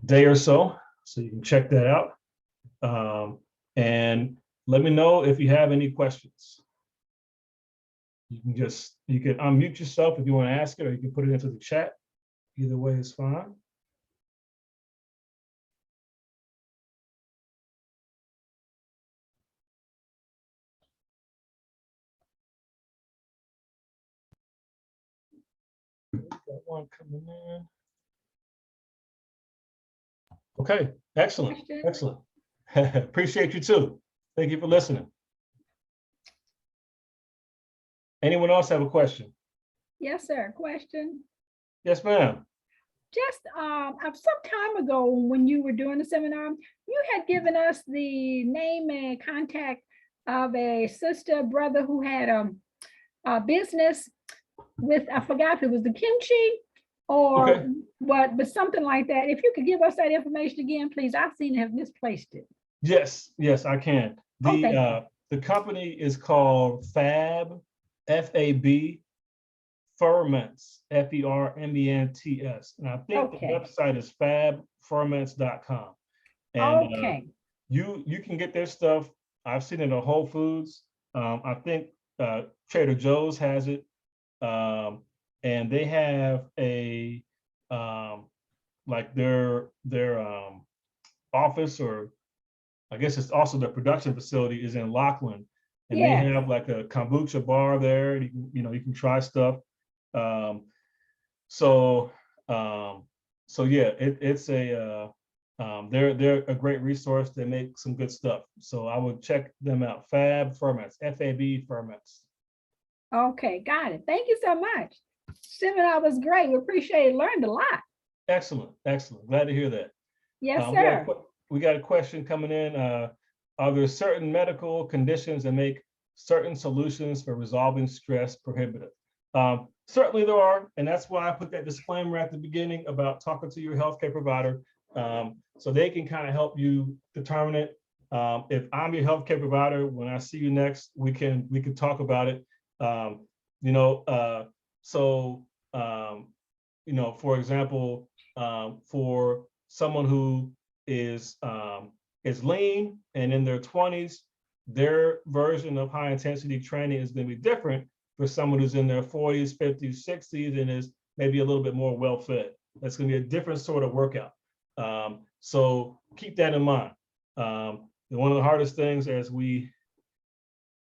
A: day or so you can check that out. And let me know if you have any questions. You can unmute yourself if you want to ask it, or you can put it into the chat. Either way is fine. Got one coming in. Okay, excellent, excellent. Appreciate you too. Thank you for listening. Anyone else have a question?
C: Yes, sir. Question.
A: Yes, ma'am.
C: Just some time ago when you were doing the seminar, you had given us the name and contact of a sister, brother who had a business with, I forgot if it was the kimchi or
A: Okay.
C: what, but something like that. If you could give us that information again, please. I seem to have misplaced it.
A: Yes, yes, I can.
C: Oh, thank you.
A: The company is called Fab, F-A-B, Ferments, Ferments. And I think the
C: Okay.
A: website is fabferments.com. And
C: Okay.
A: you can get their stuff. I've seen it at Whole Foods. I think Trader Joe's has it. And they have a like their office, or I guess it's also the production facility, is in Lachlan, and they
C: Yes.
A: have like a kombucha bar there. You can try stuff. Um, so so yeah, it's a they're a great resource. They make some good stuff. So I would check them out. Fab Ferments, F-A-B Ferments.
C: Okay, got it. Thank you so much. Seminar was great. We appreciate it. Learned a lot.
A: Excellent, excellent. Glad to hear that.
C: Yes,
A: We got
C: sir.
A: we got a question coming in. Are there certain medical conditions that make certain solutions for resolving stress prohibitive? Certainly there are, and that's why I put that disclaimer at the beginning about talking to your healthcare provider, so they can kind of help you determine it. If I'm your healthcare provider, when I see you next, we can talk about it. You know, so for example, for someone who is lean and in their 20s, their version of high intensity training is going to be different for someone who's in their 40s, 50s, 60s, and is maybe a little bit more well-fed. That's going to be a different sort of workout. So keep that in mind. One of the hardest things as we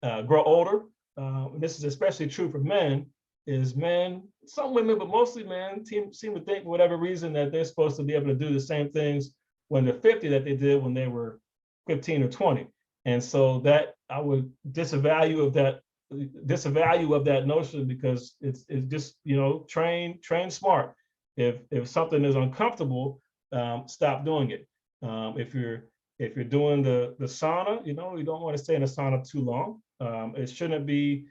A: grow older, and this is especially true for men, is men, some women, but mostly men, seem to think for whatever reason that they're supposed to be able to do the same things when they're 50 that they did when they were 15 or 20. And so that I would disavow of that notion, because it's just, train smart. If something is uncomfortable, stop doing it. If you're doing the sauna, you don't want to stay in a sauna too long. It shouldn't be,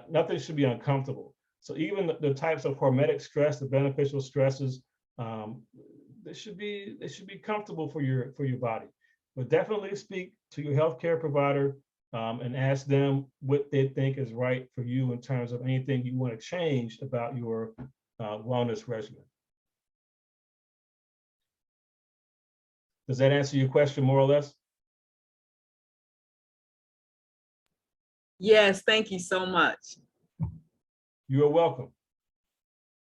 A: nothing should be uncomfortable. So even the types of hormetic stress, the beneficial stresses, they should be comfortable for your body. But definitely speak to your healthcare provider and ask them what they think is right for you in terms of anything you want to change about your wellness regimen. Does that answer your question more or less?
D: Yes, thank you so much.
A: You're welcome.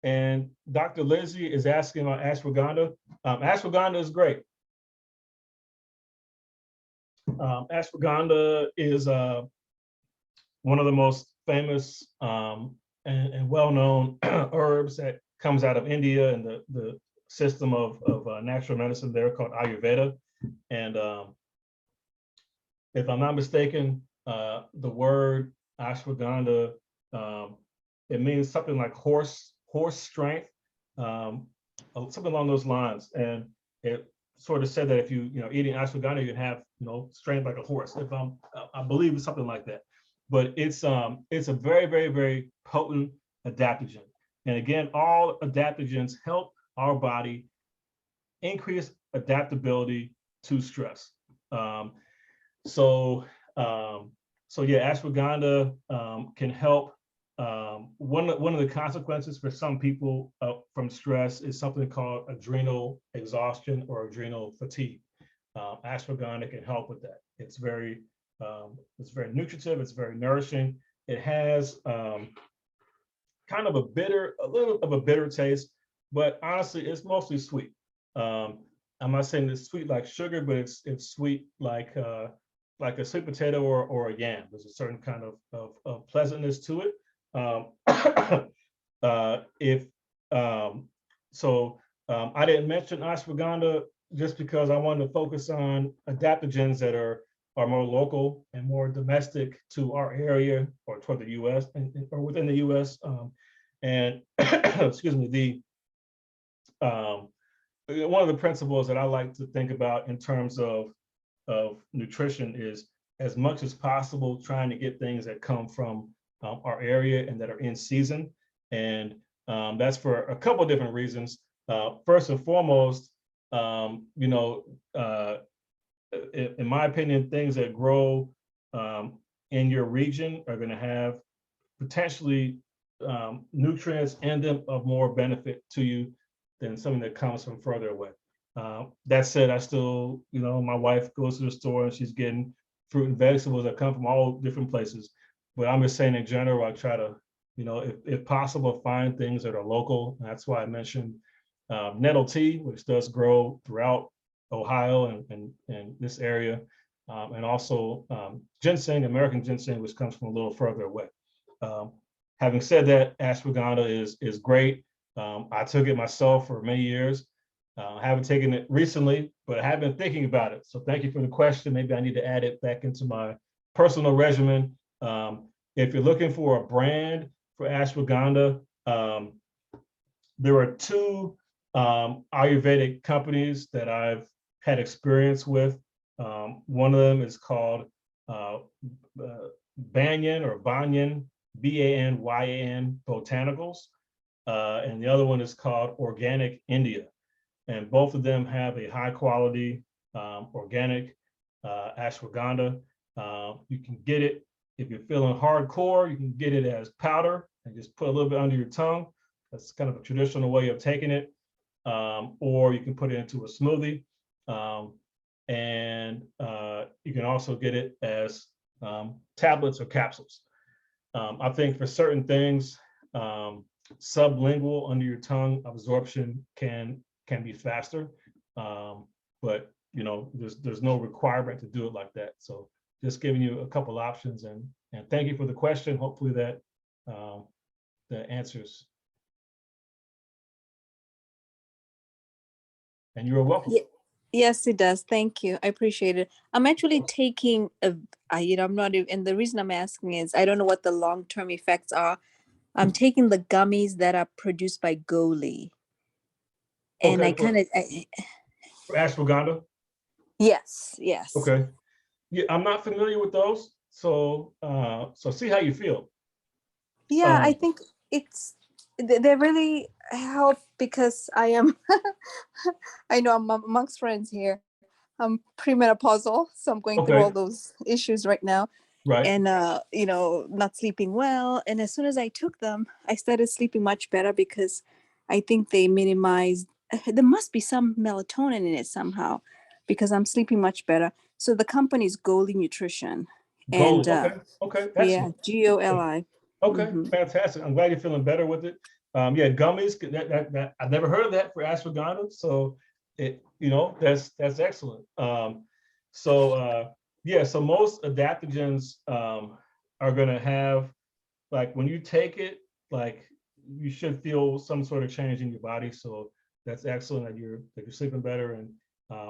A: And Dr. Lizzie is asking about ashwagandha. Ashwagandha is great. Ashwagandha is one of the most famous and well-known herbs that comes out of India and the system of natural medicine there called Ayurveda. And if I'm not mistaken, the word ashwagandha, it means something like horse strength, something along those lines. And it sort of said that if you eating ashwagandha, you can have strength like a horse. I believe it's something like that. But it's a very, very, very potent adaptogen. And again, all adaptogens help our body increase adaptability to stress. So yeah, ashwagandha can help. One of the consequences for some people from stress is something called adrenal exhaustion or adrenal fatigue. Ashwagandha can help with that. It's very nutritive. It's very nourishing. It has kind of a little of a bitter taste, but honestly, it's mostly sweet. I'm not saying it's sweet like sugar, but it's sweet like a sweet potato or a yam. There's a certain kind of pleasantness to it. I didn't mention ashwagandha just because I wanted to focus on adaptogens that are more local and more domestic to our area or toward the U.S. or within the U.S. And excuse me, one of the principles that I like to think about in terms of nutrition is, as much as possible, trying to get things that come from our area and that are in season. And that's for a couple of different reasons. First and foremost, you know, in my opinion, things that grow in your region are going to have potentially nutrients in them of more benefit to you than something that comes from further away. That said, I still, you know, my wife goes to the store and she's getting fruit and vegetables that come from all different places. But I'm just saying in general, I try to, you know, if possible, find things that are local. That's why I mentioned nettle tea, which does grow throughout Ohio and this area. And also ginseng, American ginseng, which comes from a little further away. Having said that, ashwagandha is great. I took it myself for many years. I haven't taken it recently, but I have been thinking about it. So thank you for the question. Maybe I need to add it back into my personal regimen. If you're looking for a brand for ashwagandha, there are two Ayurvedic companies that I've had experience with. One of them is called Banyan or Banyan, Banyan Botanicals. And the other one is called Organic India. And both of them have a high quality organic ashwagandha. You can get it, if you're feeling hardcore, you can get it as powder and just put a little bit under your tongue. That's kind of a traditional way of taking it. Or you can put it into a smoothie. And you can also get it as tablets or capsules. I think for certain things, sublingual under your tongue absorption can be faster, but you know, there's no requirement to do it like that. So just giving you a couple options, and thank you for the question. Hopefully that answers. And you're welcome.
D: Yeah. Yes, it does. Thank you. I appreciate it. I'm actually taking you know, I'm not even, and the reason I'm asking is I don't know what the long-term effects are. I'm taking the gummies that are produced by Goli. And
A: Okay,
D: I kind of,
A: for ashwagandha.
D: yes.
A: Okay. Yeah, I'm not familiar with those. So so see how you feel.
D: Yeah, I think they really help because I am, I know I'm amongst friends here. I'm premenopausal, so I'm going through all those issues right now.
A: Right.
D: And you know, not sleeping well. And as soon as I took them, I started sleeping much better because I think they minimized, there must be some melatonin in it somehow because I'm sleeping much better. So the company is Goli Nutrition. And
A: Goli. Okay.
D: yeah,
A: Excellent.
D: Goli.
A: Okay, fantastic. I'm glad you're feeling better with it. Yeah, gummies. That I've never heard of that for ashwagandha. So it, you know, that's excellent. Yeah, so most adaptogens are going to have, like, when you take it, like, you should feel some sort of change in your body. So that's excellent that you're sleeping better, and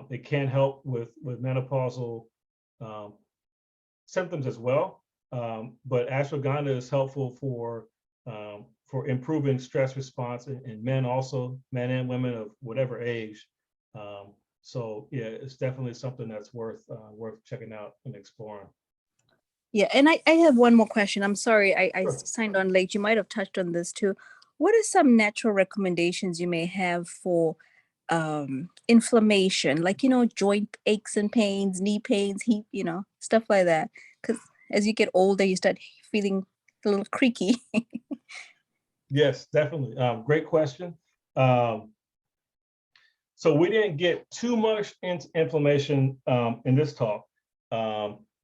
A: it can help with menopausal symptoms as well. But ashwagandha is helpful for improving stress response in men, also men and women of whatever age. So yeah, it's definitely something that's worth checking out and exploring.
D: Yeah, and I have one more question. I'm sorry, I
A: Sure.
D: signed on late. You might have touched on this too. What are some natural recommendations you may have for inflammation, like, you know, joint aches and pains, knee pains, heat, you know, stuff like that? Because as you get older, you start feeling a little creaky.
A: Yes, definitely. Great question. So we didn't get too much into inflammation in this talk.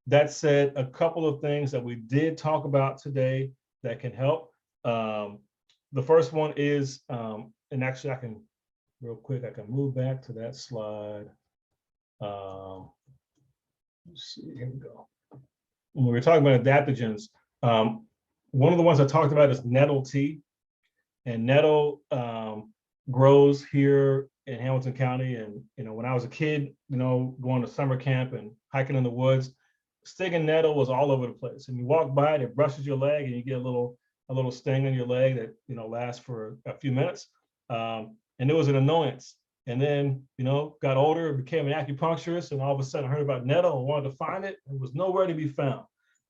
A: That said, a couple of things that we did talk about today that can help. The first one is, and actually I can, real quick, I can move back to that slide. Let's see, here we go. When we were talking about adaptogens, one of the ones I talked about is nettle tea. And nettle grows here in Hamilton County. And, you know, when I was a kid, you know, going to summer camp and hiking in the woods, stinging nettle was all over the place. And you walk by it, it brushes your leg, and you get a little sting in your leg that, you know, lasts for a few minutes. and it was an annoyance. And then, got older, became an acupuncturist, and all of a sudden I heard about nettle and wanted to find it. It was nowhere to be found.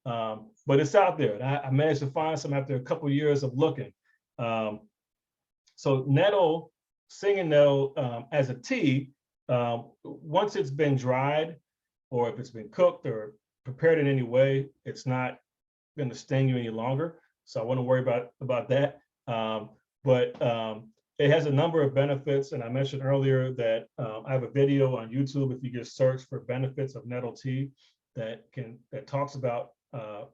A: But it's out there. And I managed to find some after a couple of years of looking. So nettle, singing nettle as a tea, once it's been dried, or if it's been cooked or prepared in any way, it's not going to sting you any longer. So I wouldn't worry about that. But it has a number of benefits. And I mentioned earlier that I have a video on YouTube, if you just search for benefits of nettle tea, that talks about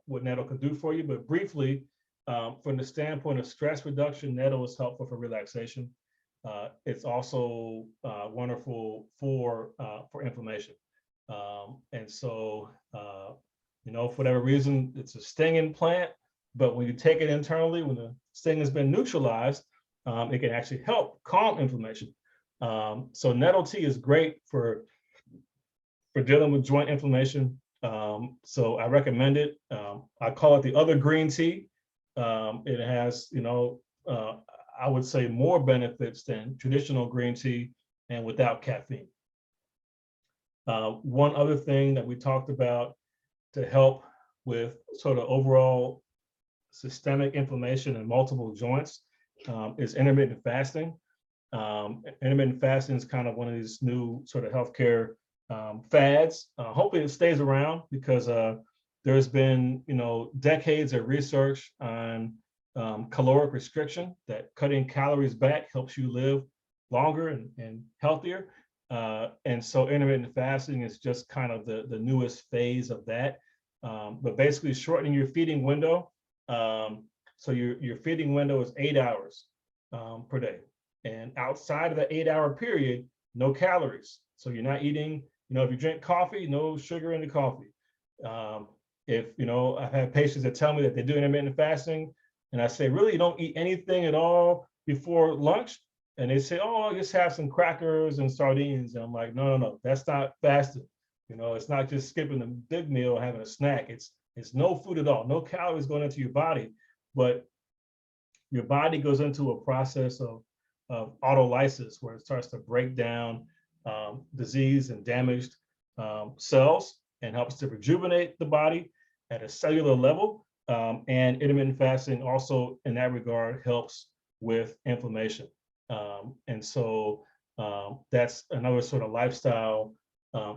A: what nettle can do for you. But briefly, from the standpoint of stress reduction, nettle is helpful for relaxation. It's also wonderful for inflammation. And so, for whatever reason, it's a stinging plant, but when you take it internally, when the sting has been neutralized, it can actually help calm inflammation. So nettle tea is great for dealing with joint inflammation. So I recommend it. I call it the other green tea. It has, I would say more benefits than traditional green tea and without caffeine. One other thing that we talked about to help with sort of overall systemic inflammation in multiple joints is intermittent fasting. Intermittent fasting is kind of one of these new sort of healthcare fads. Hopefully it stays around, because there's been, decades of research on caloric restriction, that cutting calories back helps you live longer and healthier. And so intermittent fasting is just kind of the newest phase of that. But basically shortening your feeding window. So your feeding window is 8 hours per day. And outside of the 8-hour period, no calories. So you're not eating, if you drink coffee, no sugar in the coffee. If, I've had patients that tell me that they do intermittent fasting, and I say, really, you don't eat anything at all before lunch? And they say, oh, I'll just have some crackers and sardines. And I'm like, no, that's not fasting. It's not just skipping the big meal, having a snack. It's no food at all, no calories going into your body, but your body goes into a process of autolysis, where it starts to break down disease and damaged cells, and helps to rejuvenate the body at a cellular level. And intermittent fasting also, in that regard, helps with inflammation. And so that's another sort of lifestyle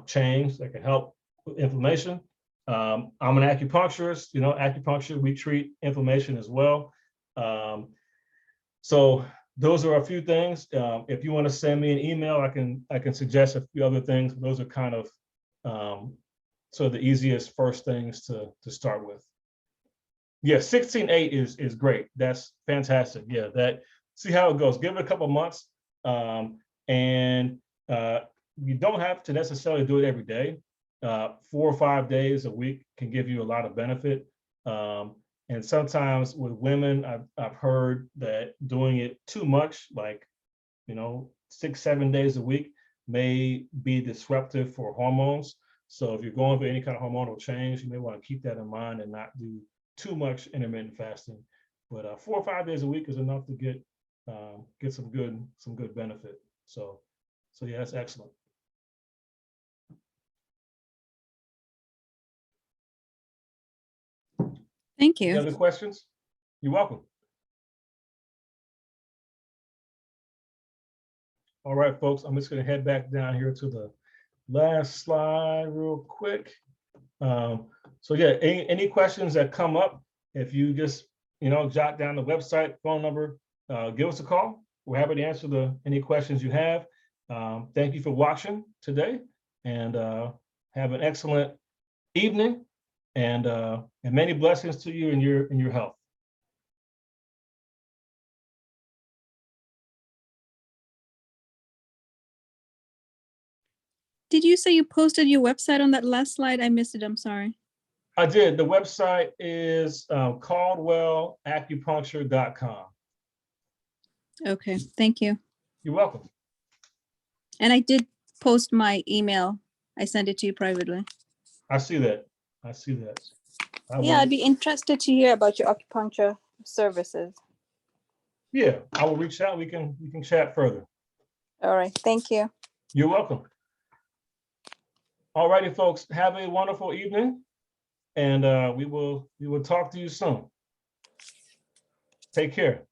A: change that can help with inflammation. I'm an acupuncturist. Acupuncture, we treat inflammation as well. So those are a few things. If you want to send me an email, I can suggest a few other things. Those are kind of sort of the easiest first things to start with. Yeah, 16/8 is great. That's fantastic. Yeah, see how it goes. Give it a couple months, and you don't have to necessarily do it every day. 4 or 5 days a week can give you a lot of benefit. And sometimes with women, I've heard that doing it too much, like 6-7 days a week, may be disruptive for hormones. So if you're going for any kind of hormonal change, you may want to keep that in mind and not do too much intermittent fasting. But 4 or 5 days a week is enough to get some good benefit. So yeah, that's excellent.
D: Thank you.
A: Any other questions? You're welcome. All right, folks, I'm just going to head back down here to the last slide real quick. So yeah, any questions that come up, if you just jot down the website, phone number, give us a call. We're happy to answer any questions you have. Thank you for watching today, and have an excellent evening, and many blessings to you in your health.
D: Did you say you posted your website on that last slide? I missed it. I'm sorry.
A: I did. The website is CaldwellAcupuncture.com.
D: Okay, thank you.
A: You're welcome.
D: And I did post my email. I sent it to you privately.
A: I see that.
D: Yeah, I'd be interested to hear about your acupuncture services.
A: Yeah, I will reach out. We can chat further.
D: All right. Thank you.
A: You're welcome. All righty, folks, have a wonderful evening, and we will talk to you soon. Take care.